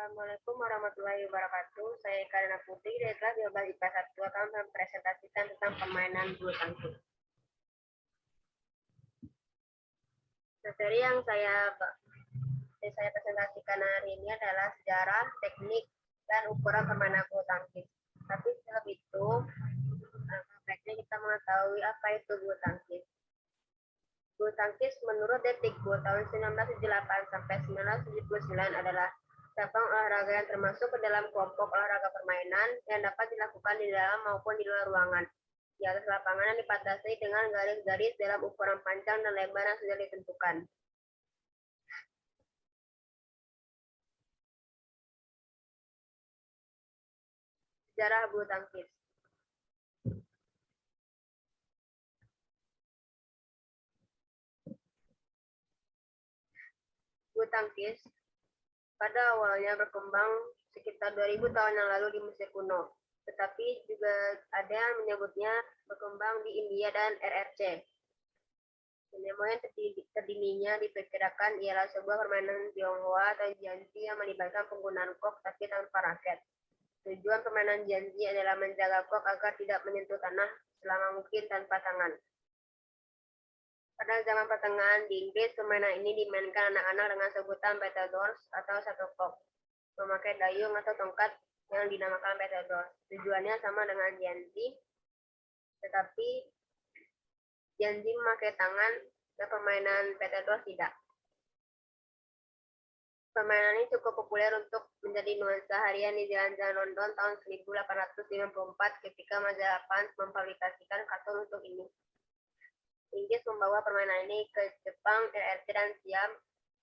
Assalamualaikum warahmatullahi wabarakatuh. Saya Karina Putri dari kelas 12 IPA 1 akan mempresentasikan tentang permainan bulu tangkis. Materi yang saya presentasikan hari ini adalah sejarah, teknik, dan ukuran permainan bulu tangkis. Tapi sebelum itu, baiknya kita mengetahui apa itu bulu tangkis. Bulu tangkis menurut Detikbul tahun 1978 sampai 1979 adalah cabang olahraga yang termasuk ke dalam kelompok olahraga permainan yang dapat dilakukan di dalam maupun di luar ruangan. Di atas lapangan yang dibatasi dengan garis-garis dalam ukuran panjang dan lebar yang sudah ditentukan. Sejarah bulu tangkis. Bulu tangkis pada awalnya berkembang sekitar 2000 tahun yang lalu di Mesir kuno, tetapi juga ada yang menyebutnya berkembang di India dan RRC. Yang terdininya diperkirakan ialah sebuah permainan Tionghoa atau Jianzi yang melibatkan penggunaan kok tapi tanpa raket. Tujuan permainan Jianzi adalah menjaga kok agar tidak menyentuh tanah selama mungkin tanpa tangan. Pada zaman pertengahan di Inggris, permainan ini dimainkan anak-anak dengan sebutan battledores atau satu kok, memakai dayung atau tongkat yang dinamakan battledores. Tujuannya sama dengan Jianzi, tetapi Jianzi memakai tangan dan permainan battledores tidak. Permainan ini cukup populer untuk menjadi nuansa harian di jalan-jalan London tahun 1854 ketika majalah Punch mempublikasikan kartun untuk ini. Inggris membawa permainan ini ke Jepang, RRC, dan Siam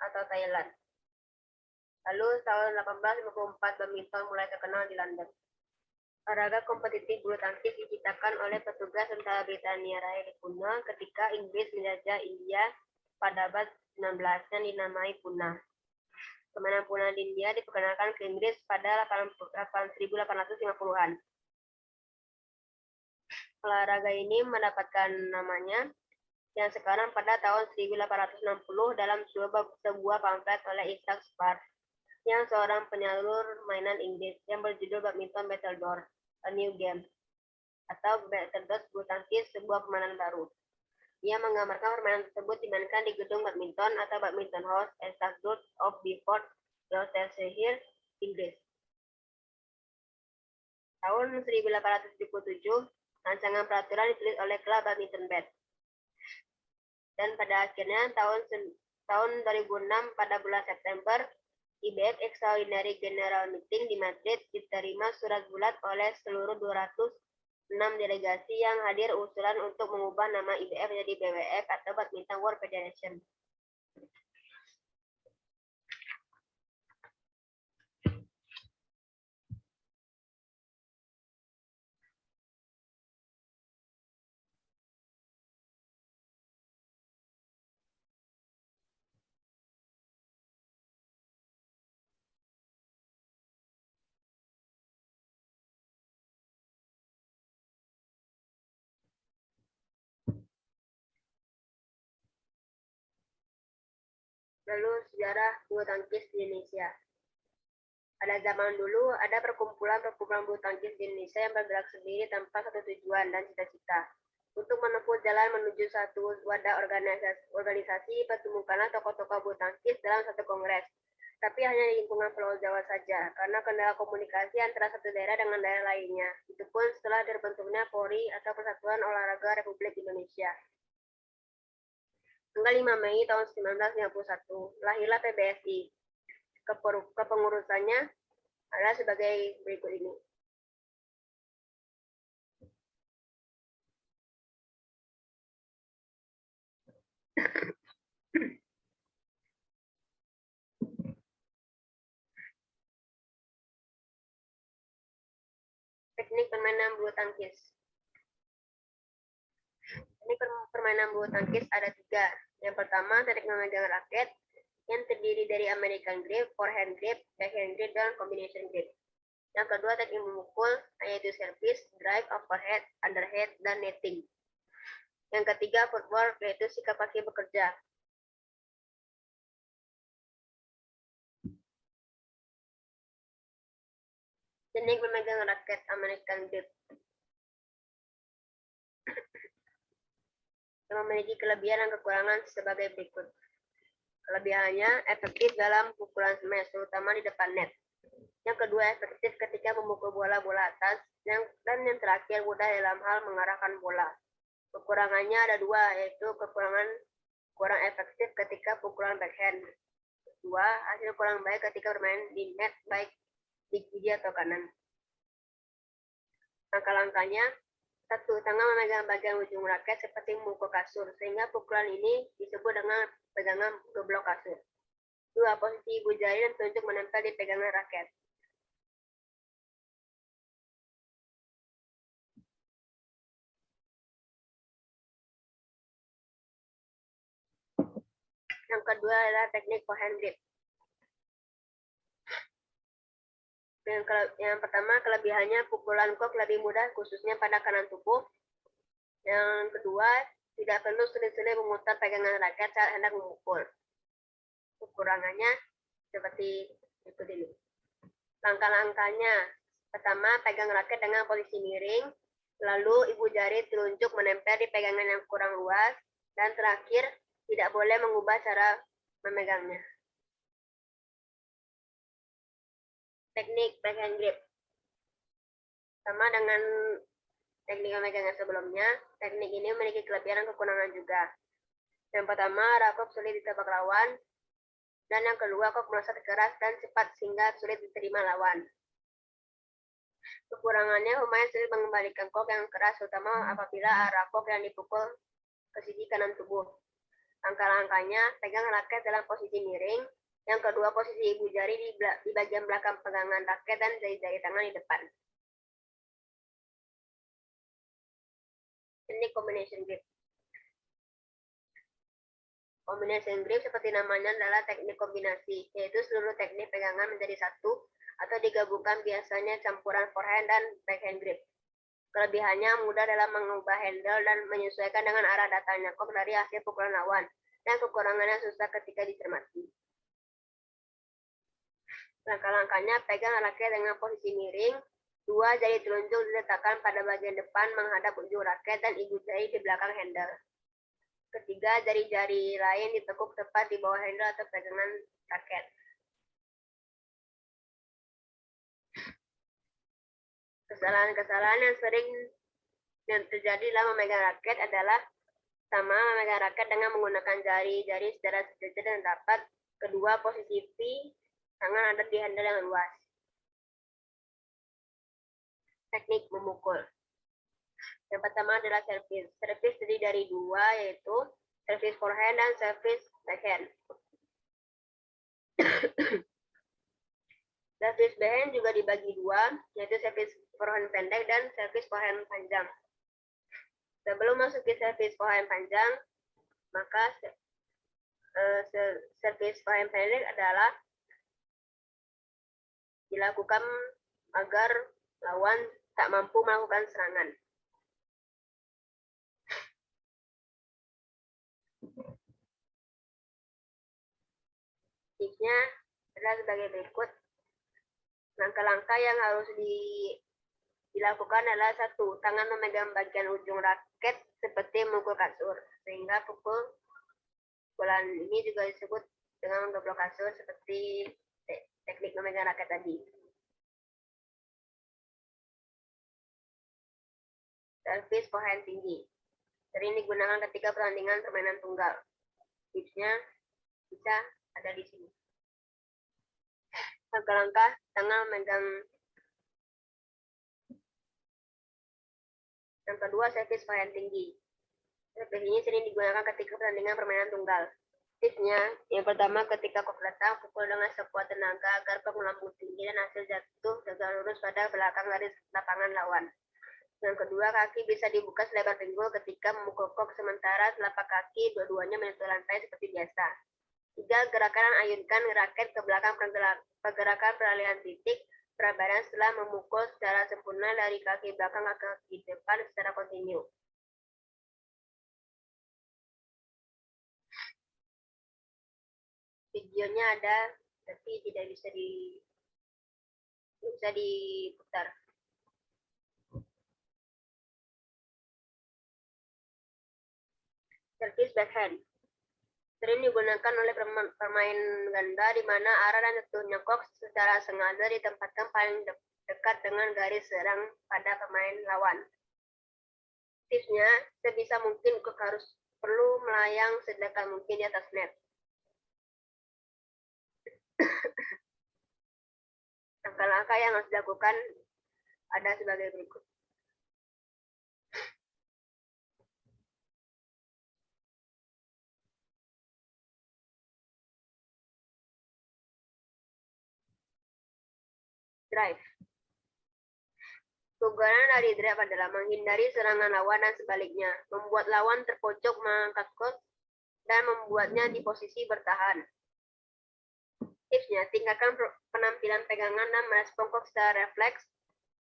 atau Thailand. Lalu tahun 1854 badminton mulai terkenal di London. Olahraga kompetitif bulu tangkis diciptakan oleh petugas tentara Britania Raya kuno ketika Inggris menjajah India pada abad 19 yang dinamai punah. Permainan punah di India diperkenalkan ke Inggris pada 1850-an. Olahraga ini mendapatkan namanya yang sekarang pada tahun 1860 dalam sebuah pamflet oleh Isaac Sparks, yang seorang penyalur mainan Inggris yang berjudul Badminton Battledore, A New Game, atau Battledores bulu tangkis, sebuah permainan baru. Ia menggambarkan permainan tersebut dimainkan di gedung badminton atau Badminton House, Estatuto of Beaufort, Gloucestershire, Inggris. Tahun 1877, rancangan peraturan ditulis oleh klub Badminton Bath. Dan pada akhirnya tahun 2006 pada bulan September, IBF Extraordinary General Meeting di Madrid diterima surat bulat oleh seluruh 206 delegasi yang hadir usulan untuk mengubah nama IBF menjadi BWF atau Badminton World Federation. Lalu sejarah bulu tangkis di Indonesia. Pada zaman dulu ada perkumpulan bulu tangkis di Indonesia yang bergerak sendiri tanpa satu tujuan dan cita-cita. Untuk menempuh jalan menuju satu wadah organisasi, pertemukanlah tokoh-tokoh bulu tangkis dalam satu kongres. Tapi hanya di lingkungan Pulau Jawa saja, karena kendala komunikasi antara satu daerah dengan daerah lainnya. Itu pun setelah terbentuknya PORI atau Persatuan Olahraga Republik Indonesia. Tanggal 5 Mei tahun 1991, lahirlah PBSI. Kepengurusannya adalah sebagai berikut ini. Teknik permainan bulu tangkis. Teknik permainan bulu tangkis ada 3. Yang pertama, teknik memegang raket yang terdiri dari American grip, forehand grip, backhand grip, dan combination grip. Yang kedua, teknik memukul, yaitu service, drive, overhead, underhead, dan netting. Yang ketiga, footwork, yaitu sikap kaki bekerja. Teknik memegang raket American grip. Yang memiliki kelebihan dan kekurangan sebagai berikut. Kelebihannya efektif dalam pukulan smash, terutama di depan net. Yang kedua, efektif ketika memukul bola-bola atas. Dan yang terakhir, mudah dalam hal mengarahkan bola. Kekurangannya ada dua, yaitu kurang efektif ketika pukulan backhand. Kedua, hasil kurang baik ketika bermain di net, baik di kiri atau kanan. Langkah-langkahnya, satu, tangan memegang bagian ujung raket seperti memukul kasur, sehingga pukulan ini disebut dengan pegangan geblok kasur. Dua, posisi ibu jari dan telunjuk menempel di pegangan raket. Yang kedua adalah teknik forehand grip. Yang pertama, kelebihannya pukulan kok lebih mudah khususnya pada kanan tubuh. Yang kedua, tidak perlu sulit-sulit memutar pegangan raket saat hendak memukul. Kekurangannya seperti berikut ini. Langkah-langkahnya, pertama, pegang raket dengan posisi miring, lalu ibu jari telunjuk menempel di pegangan yang kurang luas, dan terakhir, tidak boleh mengubah cara memegangnya. Teknik backhand grip. Sama dengan teknik memegang yang sebelumnya, teknik ini memiliki kelebihan dan kekurangan juga. Yang pertama, rakok sulit ditebak lawan, dan yang kedua, kok merasa keras dan cepat sehingga sulit diterima lawan. Kekurangannya, pemain sulit mengembalikan kok yang keras, terutama apabila arah kok yang dipukul ke sisi kanan tubuh. Langkah-langkahnya, pegang raket dalam posisi miring. Yang kedua, posisi ibu jari di bagian belakang pegangan raket dan jari-jari tangan di depan. Teknik combination grip. Combination grip seperti namanya adalah teknik kombinasi, yaitu seluruh teknik pegangan menjadi satu atau digabungkan, biasanya campuran forehand dan backhand grip. Kelebihannya mudah dalam mengubah handle dan menyesuaikan dengan arah datangnya kok dari hasil pukulan lawan, dan kekurangannya susah ketika dicermati. Langkah-langkahnya, pegang raket dengan posisi miring, dua jari telunjuk diletakkan pada bagian depan menghadap ujung raket dan ibu jari di belakang handle. Ketiga, jari-jari lain ditekuk tepat di bawah handle atau pegangan raket. Kesalahan-kesalahan yang sering terjadi dalam memegang raket adalah sama, memegang raket dengan menggunakan jari-jari secara sejajar dan rapat. Kedua, posisi V, tangan ada di handle yang luas. Teknik memukul. Yang pertama adalah servis. Servis terdiri dari dua, yaitu servis forehand dan servis backhand. Servis backhand juga dibagi dua, yaitu servis forehand pendek dan servis forehand panjang. Sebelum masuk ke servis forehand panjang, maka servis forehand pendek adalah dilakukan agar lawan tak mampu melakukan serangan. Tipsnya adalah sebagai berikut. Langkah-langkah yang harus dilakukan adalah satu, tangan memegang bagian ujung raket seperti memukul kasur, sehingga pukulan ini juga disebut dengan geblok kasur seperti teknik memegang raket tadi. Servis forehand tinggi. Sering digunakan ketika pertandingan permainan tunggal. Tipsnya bisa ada di sini. Langkah-langkah tangan memegang. Yang kedua, servis forehand tinggi. Servis ini sering digunakan ketika pertandingan permainan tunggal. Tipsnya, yang pertama, ketika kok datang, pukul dengan sekuat tenaga agar kok melambung tinggi dan hasil jatuh tegak lurus pada belakang garis lapangan lawan. Yang kedua, kaki bisa dibuka selebar pinggul ketika memukul kok, sementara telapak kaki dua-duanya menyentuh lantai seperti biasa. Tiga, gerakan ayunkan raket ke belakang, pergerakan peralihan titik badan setelah memukul secara sempurna dari kaki belakang ke kaki depan secara kontinu. Videonya ada, tapi tidak bisa bisa diputar. Service backhand sering digunakan oleh pemain ganda di mana arah dan jatuhnya kok secara sengaja ditempatkan paling dekat dengan garis serang pada pemain lawan. Tipsnya, sebisa mungkin kok harus perlu melayang sedekat mungkin di atas net. Langkah-langkah yang harus dilakukan ada sebagai berikut. Drive. Tujuan dari drive adalah menghindari serangan lawan dan sebaliknya, membuat lawan terpojok mengangkat kos dan membuatnya di posisi bertahan. Tipsnya, tingkatkan penampilan pegangan dan merespon kok secara refleks,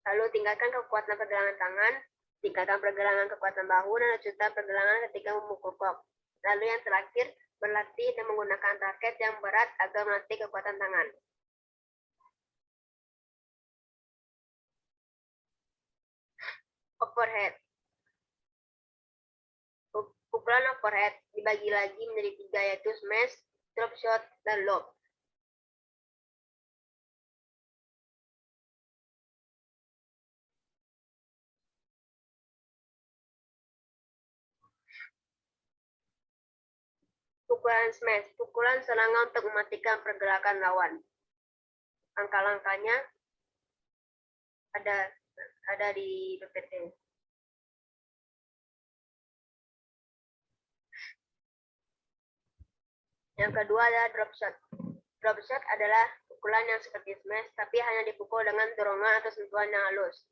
lalu tingkatkan kekuatan pergelangan tangan, tingkatkan pergelangan kekuatan bahu, dan lanjutkan pergelangan ketika memukul kok. Lalu yang terakhir, berlatih dan menggunakan raket yang berat agar melatih kekuatan tangan. Overhead. Pukulan overhead dibagi lagi menjadi 3, yaitu smash, drop shot, dan lob. Pukulan smash, pukulan serangan untuk mematikan pergerakan lawan. Langkah-langkahnya ada di PPT. Yang kedua adalah drop shot. Drop shot adalah pukulan yang seperti smash, tapi hanya dipukul dengan dorongan atau sentuhan yang halus.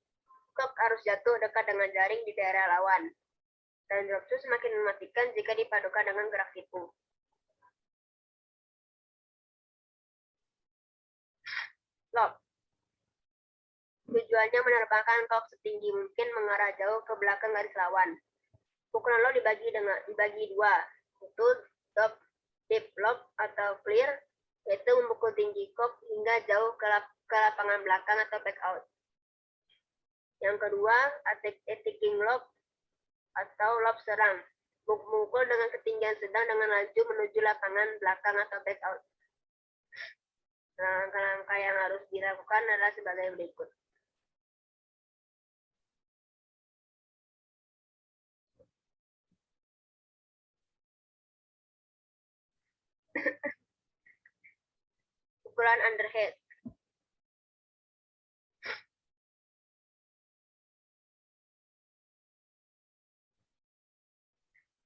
Kok harus jatuh dekat dengan jaring di daerah lawan. Dan drop shot semakin mematikan jika dipadukan dengan gerak tipu. Lob. Tujuannya menerbangkan kok setinggi mungkin mengarah jauh ke belakang garis lawan. Pukulan lob dibagi 2, yaitu deep lob atau clear, yaitu memukul tinggi kok hingga jauh ke lapangan belakang atau back out. Yang kedua, attacking lob atau lob serang, memukul dengan ketinggian sedang dengan laju menuju lapangan belakang atau back out. Langkah-langkah yang harus dilakukan adalah sebagai berikut. Pukulan underhand.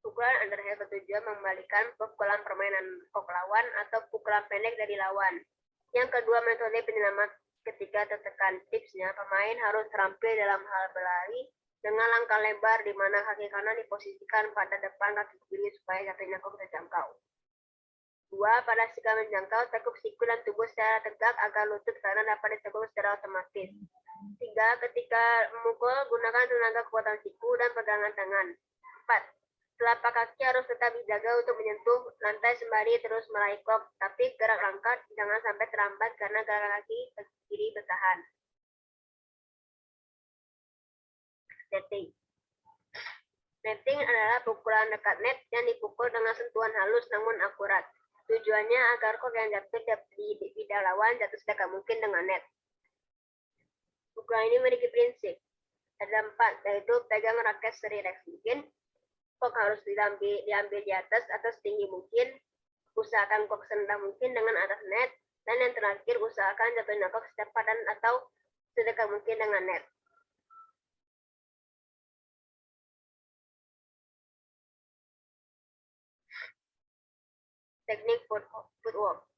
Pukulan underhand bertujuan mengembalikan pukulan permainan kok lawan atau pukulan pendek dari lawan. Yang kedua, metode penyelamat ketika tertekan. Tipsnya, pemain harus terampil dalam hal berlari dengan langkah lebar di mana kaki kanan diposisikan pada depan kaki kiri supaya jatuhnya kok terjangkau. 2. Pada ketika menjangkau, tekuk siku dan tubuh secara tegak agar lutut kanan dapat ditekuk secara otomatis. 3. Ketika memukul, gunakan tenaga kekuatan siku dan pegangan tangan. 4. Telapak kaki harus tetap dijaga untuk menyentuh lantai sembari terus meraih kok, tapi gerak langkah jangan sampai terlambat karena gerak kaki kiri bertahan. Netting. Netting adalah pukulan dekat net yang dipukul dengan sentuhan halus namun akurat. Tujuannya agar kok yang jatuh di bidang lawan jatuh sedekat mungkin dengan net. Pukulan ini memiliki prinsip. Ada 4, yaitu pegang raket serileks mungkin, kok harus diambil di atas atau setinggi mungkin, usahakan kok serendah mungkin dengan atas net, dan yang terakhir usahakan jatuhnya kok secepat dan atau sedekat mungkin dengan net. Teknik footwork.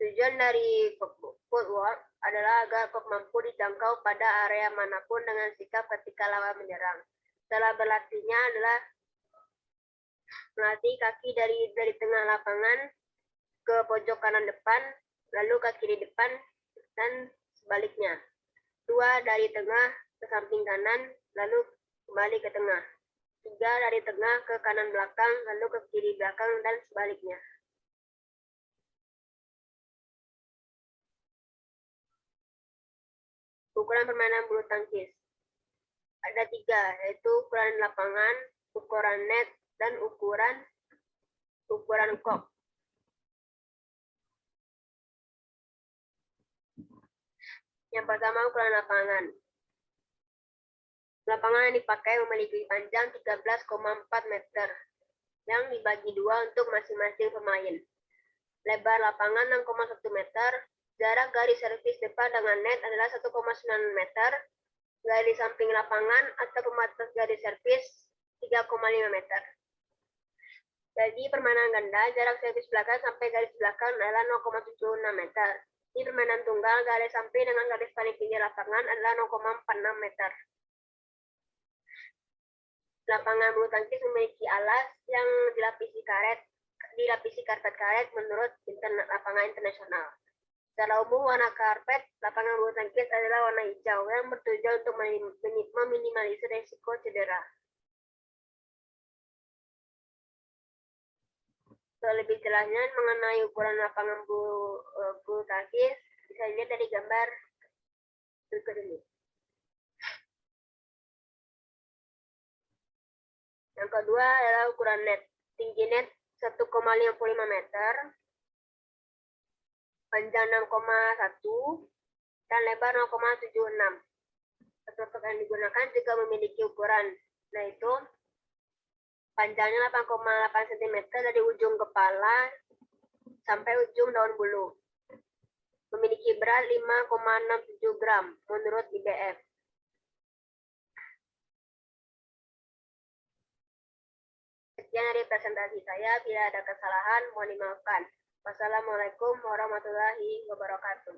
Tujuan dari footwork adalah agar kok mampu dijangkau pada area manapun dengan sikap ketika lawan menyerang. Setelah berlatihnya adalah melatih kaki dari tengah lapangan ke pojok kanan depan, lalu ke kiri depan, dan sebaliknya. 2. Dari tengah ke samping kanan, lalu kembali ke tengah. 3. Dari tengah ke kanan belakang, lalu ke kiri belakang, dan sebaliknya. Ukuran permainan bulu tangkis. Ada 3, yaitu ukuran lapangan, ukuran net, dan ukuran kok. Yang pertama, ukuran lapangan. Lapangan yang dipakai memiliki panjang 13,4 meter, yang dibagi 2 untuk masing-masing pemain. Lebar lapangan 6,1 meter, jarak garis servis depan dengan net adalah 1,9 meter, garis samping lapangan atau pembatas garis servis 3,5 meter. Jadi permainan ganda, jarak servis belakang sampai garis belakang adalah 0,76 meter. Di permainan tunggal, garis samping dengan garis paling pinggir lapangan adalah 0,46 meter. Lapangan bulu tangkis memiliki alas yang dilapisi karpet karet menurut lapangan internasional. Secara umum, warna karpet lapangan bulu tangkis adalah warna hijau yang bertujuan untuk meminimalisir risiko cedera. Untuk lebih jelasnya mengenai ukuran lapangan bulu tangkis, bisa dilihat dari gambar berikut ini. Yang kedua adalah ukuran net. Tinggi net 1,55 meter, panjang 6,1, dan lebar 0,76. Sosok yang digunakan juga memiliki ukuran, yaitu panjangnya 8,8 cm dari ujung kepala sampai ujung daun bulu. Memiliki berat 5,67 gram menurut IBF. Sekian dari presentasi saya. Bila ada kesalahan, mohon dimaafkan. Wassalamualaikum warahmatullahi wabarakatuh.